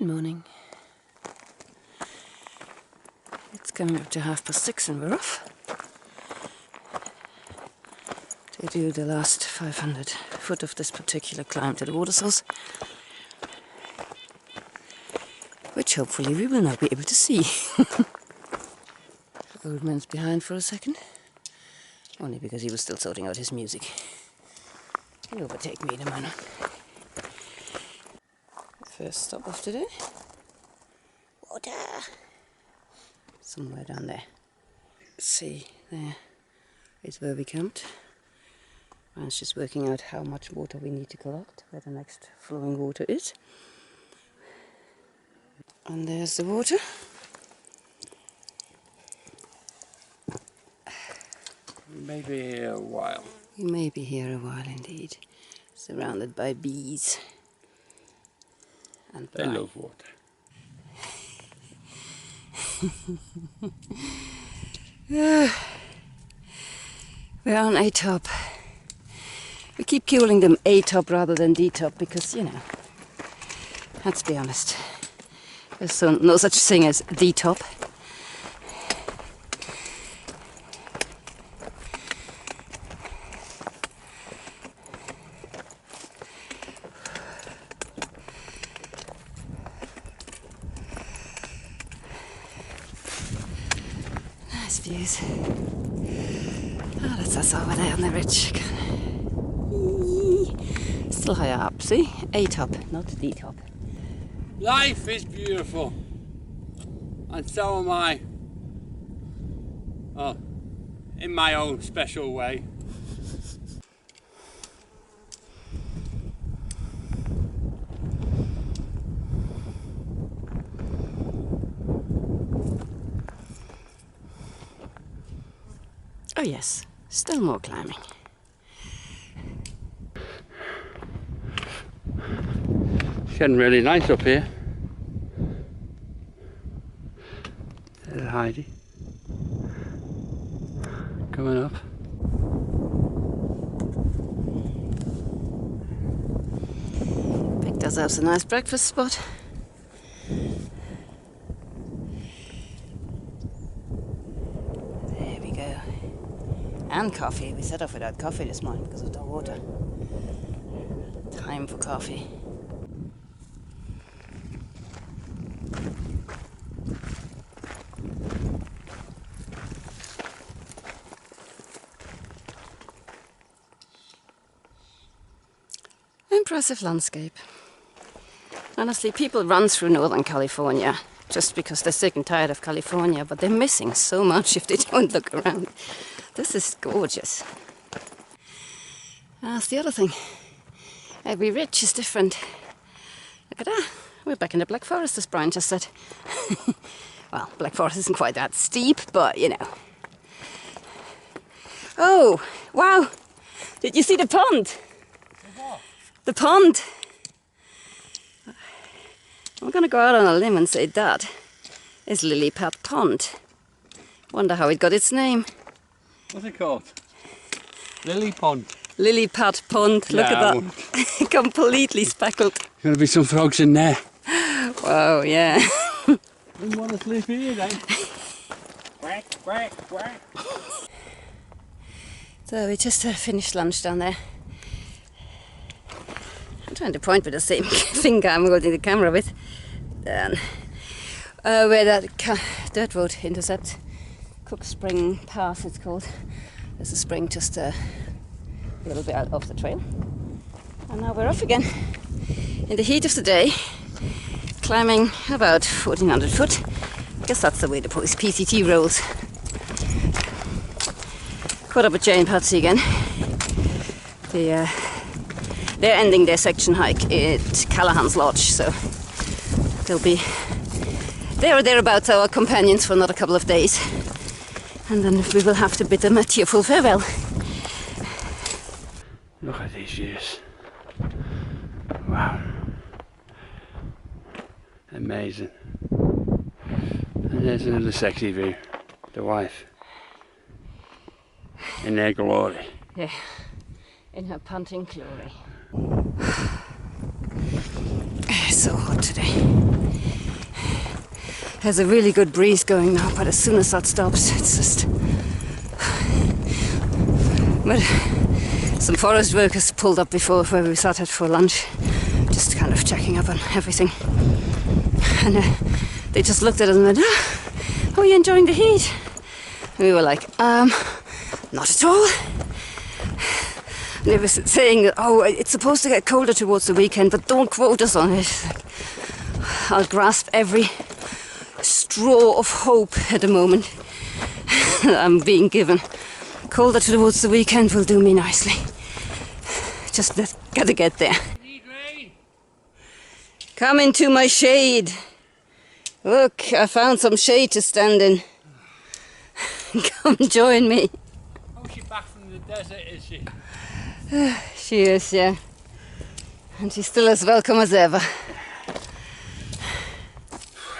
Good morning. It's coming up to 6:30 and we're off to do the last 500 foot of this particular climb to the water source, which hopefully we will now be able to see. Old man's behind for a second, only because he was still sorting out his music. He'll overtake me in a minute. First stop of today. Water! Somewhere down there. Let's see, there is where we camped. I was just working out how much water we need to collect, where the next flowing water is. And there's the water. We may be here a while. We may be here a while indeed. Surrounded by bees. And they love water. We're on A-top. We keep calling them A-top rather than D-top because, you know, let's be honest, there's no such thing as D-top. Nice views. Oh, that's us over there on the ridge. Still higher up, see? A-top, not D-top. Life is beautiful. And so am I. Oh, in my own special way. Oh yes, still more climbing. It's getting really nice up here. There's Heidi. Coming up. Picked ourselves a nice breakfast spot. There we go. And coffee. We set off without coffee this morning because of the water. Time for coffee. Impressive landscape. Honestly, people run through Northern California just because they're sick and tired of California, but they're missing so much if they don't look around. This is gorgeous. That's the other thing. Every ridge is different. Look at that. We're back in the Black Forest, as Brian just said. Well, Black Forest isn't quite that steep, but you know. Oh, wow. Did you see the pond? The pond. I'm going to go out on a limb and say that is Lily Pad Pond. Wonder how it got its name. What's it called? Lily Pond. Lily Pad Pond. Look at that. Completely speckled. Gonna be some frogs in there. Wow, yeah. Didn't want to sleep here then. Quack, quack, quack. So we just finished lunch down there. I'm trying to point with the same finger I'm holding the camera with. Then, where that dirt road intercepts, Cook Spring Pass it's called. There's a spring just a little bit out off the trail. And now we're off again. In the heat of the day, climbing about 1400 foot. I guess that's the way the PCT rolls. Caught up with Jay and Patsy again. They're ending their section hike at Callahan's Lodge, so they'll be there or thereabouts our companions for another couple of days. And then we will have to bid them a tearful farewell. Look at these views. Wow. Amazing. And there's another sexy view. The wife. In their glory. Yeah, in her panting glory. It's so hot today. There's a really good breeze going now, but as soon as that stops, it's just... But some forest workers pulled up before where we sat at for lunch, just kind of checking up on everything. And they just looked at us and went, "Oh, are you enjoying the heat?" And we were like, not at all. And they were saying that, "Oh, it's supposed to get colder towards the weekend, but don't quote us on it." I'll grasp every straw of hope at the moment I'm being given. Colder towards the weekend will do me nicely. Just gotta get there. Come into my shade. Look, I found some shade to stand in. Come join me. Oh, she's back from the desert, is she? She is, yeah. And she's still as welcome as ever.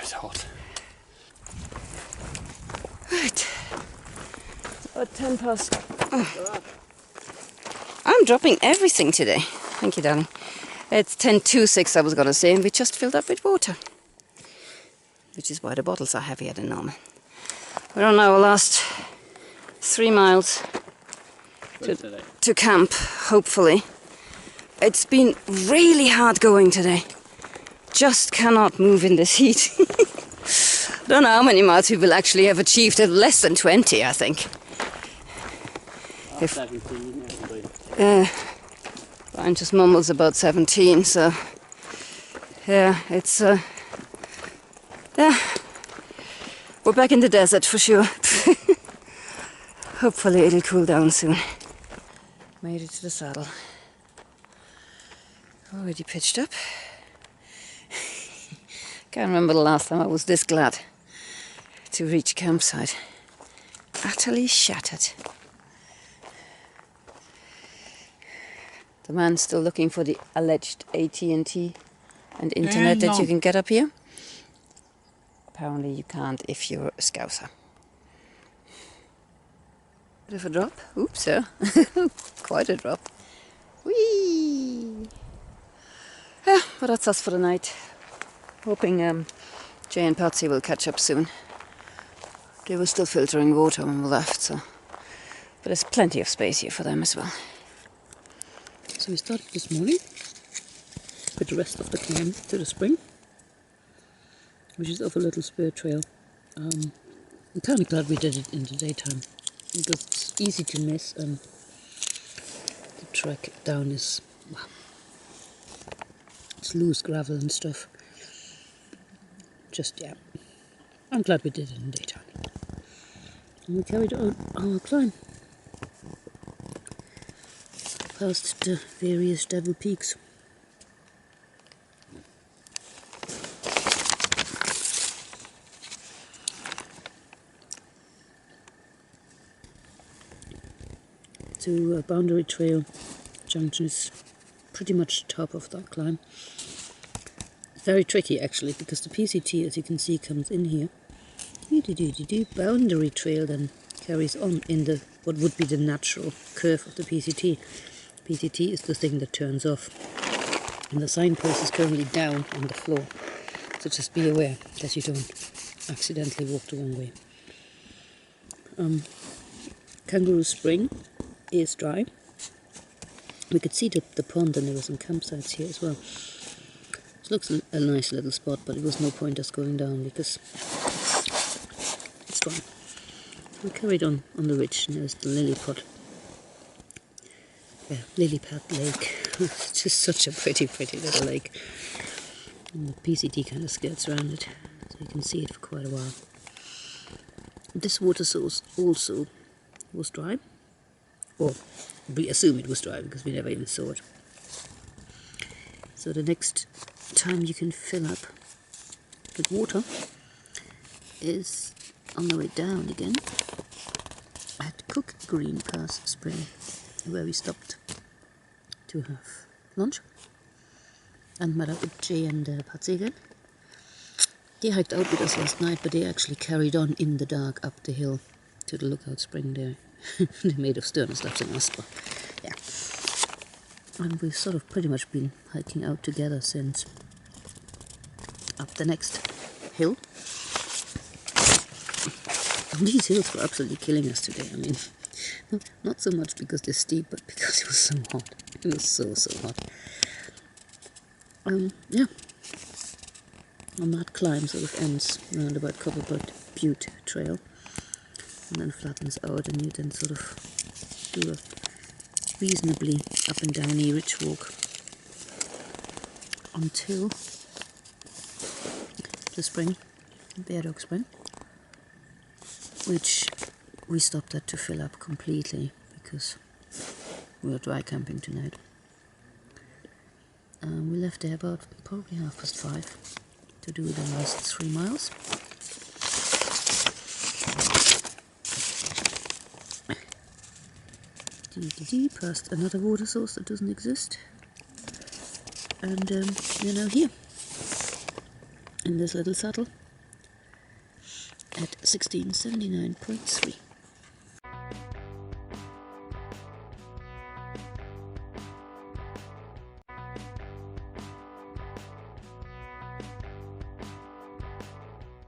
It's hot. Right. About 10 past. Oh. I'm dropping everything today. Thank you, darling. It's 10:26, I was going to say, and we just filled up with water. Which is why the bottles are heavier than normal. We're on our last 3 miles to camp, hopefully. It's been really hard going today. Just cannot move in this heat. I don't know how many miles we will actually have achieved. Less than 20, I think. If, 17, Brian just mumbles about 17, so yeah, it's yeah, we're back in the desert for sure. Hopefully it'll cool down soon. Made it to the saddle. Already pitched up. Can't remember the last time I was this glad to reach campsite. Utterly shattered. The man's still looking for the alleged AT&T and internet that you can get up here. Apparently you can't if you're a Scouser. Bit of a drop. Oops, yeah. Quite a drop. Whee! Yeah, but that's us for the night. Hoping Jay and Patsy will catch up soon. They were still filtering water when we left, so... But there's plenty of space here for them as well. So we started this morning with the rest of the climb to the spring, which is off a little spur trail. I'm kind of glad we did it in the daytime because it's easy to miss, and the track down is, well, it's loose gravel and stuff. Just, yeah, I'm glad we did it in the daytime. And we carried on our climb past the various Devil Peaks. To Boundary Trail Junction is pretty much the top of that climb. Very tricky actually, because the PCT, as you can see, comes in here. Boundary Trail then carries on in the what would be the natural curve of the PCT. PCT is the thing that turns off, and the signpost is currently down on the floor, so just be aware that you don't accidentally walk the wrong way. Kangaroo Spring is dry. We could see the pond, and there were some campsites here as well. It looks a nice little spot, but it was no point us going down because it's dry. We carried on the ridge, and there's the lily pad. Yeah, Lily Pad Lake. It's just such a pretty little lake. And the PCT kind of skirts around it, so you can see it for quite a while. This water source also was dry. Or we assume it was dry because we never even saw it. So the next time you can fill up with water is on the way down again at Cook Green Pass Spring, where we stopped to have lunch and met up with Jay and Patsy again. They hiked out with us last night, but they actually carried on in the dark up the hill to the Lookout Spring there. They're made of stone and stuff in us, but yeah. And we've sort of pretty much been hiking out together since. up the next hill. And these hills were absolutely killing us today. I mean, not so much because they're steep, but because it was so hot. It was so hot. Yeah. And that climb sort of ends round about Copperbud Butte Trail, and then flattens out, and you then sort of do a reasonably up and downy ridge walk until the spring, Bear Dog Spring, which we stopped at to fill up completely because we were dry camping tonight. We left there about probably 5:30 to do the last 3 miles. Past another water source that doesn't exist, and you're now here in this little saddle at 1679.3.